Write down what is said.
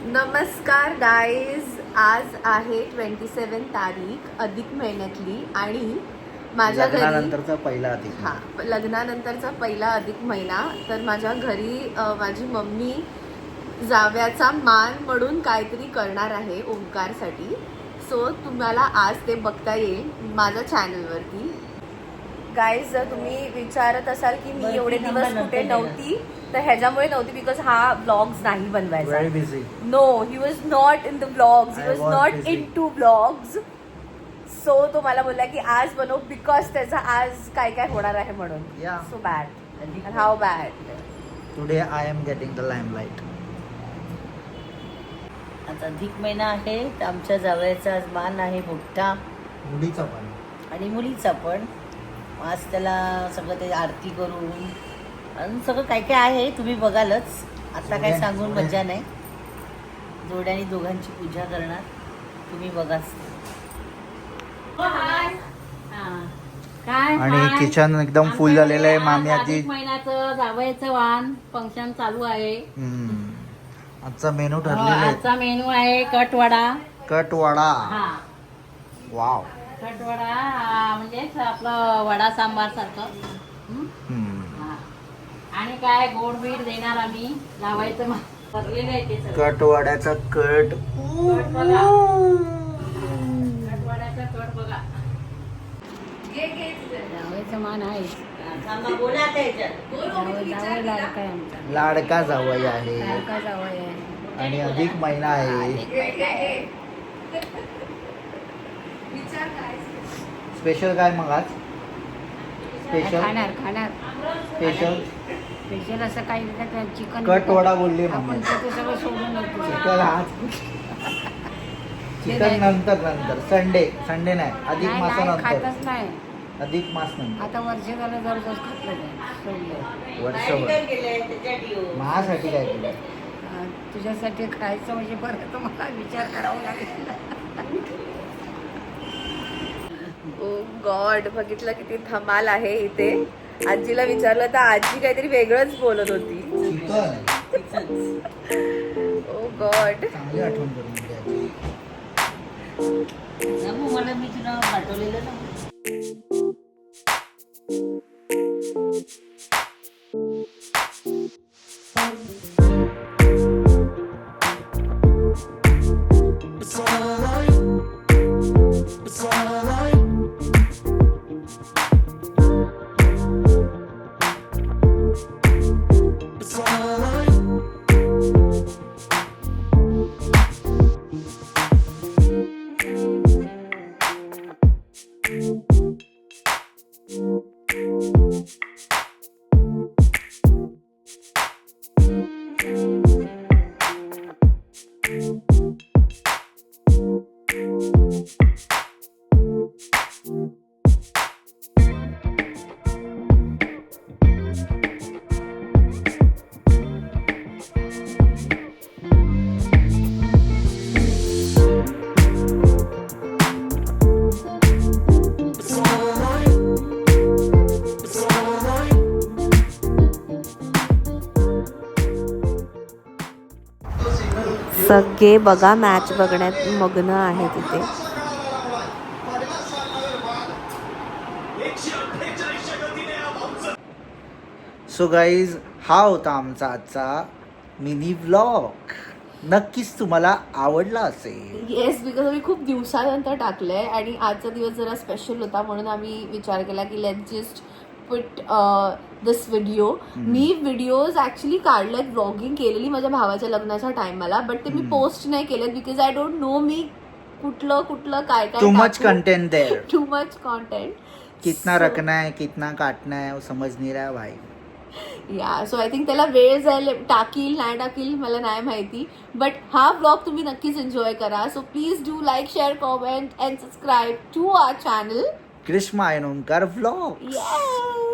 नमस्कार गाईज, आज आहे 27 तारीख अधिक महिन्यातली आणि माझ्या घरी लग्नानंतरचा पहिला अधिक हा लग्नानंतरचा पहिला अधिक महिना. तर माझ्या घरी माझी मम्मी जाव्याचा मान म्हणून काहीतरी करणार आहे ओंकारसाठी. सो तुम्हाला आज ते बघता येईल माझ्या चॅनलवरती. गाईज, जर तुम्ही विचारत असाल की मी एवढे दिवस कुठे नव्हती, तर ह्याच्यामुळे नव्हती बिकॉज हा ब्लॉग्स नाही बनवायचा. Very busy. No, he was not in the blogs, he was not into blogs. So तो मला बोलला की आज बनव बिकॉज त्याचा आज काय काय होणार आहे म्हणून. So bad. How bad. Today I am getting the limelight. आज अधिक महिना आहे, तर आमच्या जावयाचा आज मान आहे मोठा मुलीचा पण आणि मुलीचा पण. आज त्याला सगळं ते आरती करून आणि सगळं काय काय आहे तुम्ही बघालच. आता काय सांगून मजा नाही. जोड्याने दोघांची पूजा करणार, तुम्ही बघाच. काय आणि किचन एकदम फुल झालेलं आहे. मामी आजी अधिक महिन्याचं जावयाचं वाण फंक्शन चालू आहे. आजचा मेनू ठरलेला आहे. आजचा मेनू आहे कटवडा. कटवडा. हा, वाव. कटवडा म्हणजेच आपलं वडा सांबार सारखं. हा. आणि काय गोड बीड देणार आम्ही. जावयाचं मान भरलेलं आहे ते सगळं. कटवड्याचा कट. कट बघा. कटवड्याचा कट बघा. जावयाचं मान आहे. बोला आता याच्यात. जावई लाडका आहे आमचा. लाडका जावई आहे लाडका जावई आहे. आणि अधिक महिना आहे. स्पेशल काय मग आज? स्पेशल स्पेशल स्पेशल असं काही नाही. चिकन कटवडा बोलली आपण मम्मी. ते सगळं सोडून देतो. चिकन आज चिकन नंतर संडे नाही. अधिक नाही, मासानंतर. खातच नाही. अधिक मास नंतर. आता वर्ष झालं जर खातलं नाही. सोडलं. वर्षभर काय केलंय त्याच्यात? माझ्यासाठी काय केलं? तुझ्यासाठी खायचं म्हणजे बरं, तर मला विचार करावा लागेल. ओ गॉड, बघितलं किती धमाल आहे इथे. आजीला विचारलं तर आजी काहीतरी वेगळंच बोलत होती. चिकन. ओ गॉड. चांगली आठवण करून दिली आजी. मला मी तुला पाठवलेलं ना. सगळे बघा मॅच बघण्यात मग्न आहे तिथे. सो गाईज, हा होता आमचा आजचा मिनी व्लॉग. नक्कीच तुम्हाला आवडला असेल. येस, बिकॉज आम्ही खूप दिवसानंतर टाकलंय आणि आजचा दिवस जरा स्पेशल होता म्हणून आम्ही विचार केला की let's just put this video. Me videos actually काढलेत, व्लॉगिंग केलेली माझ्या भावाच्या लग्नाच्या टायमाला, बट ते मी पोस्ट नाही केलेत बिकॉज आय डोंट नो मी कुठलं काय too much content there. Too much content. कितना रखना है कितना काटना है वो समझ नहीं रहा है भाई. या सो आय थिंक त्याला वेळ जाईल, टाकील नाही टाकील मला नाही माहिती, बट हा व्लॉग तुम्ही नक्कीच एन्जॉय करा. So please do like, share, comment and subscribe to our channel Krishma Omkar vlog. Yes.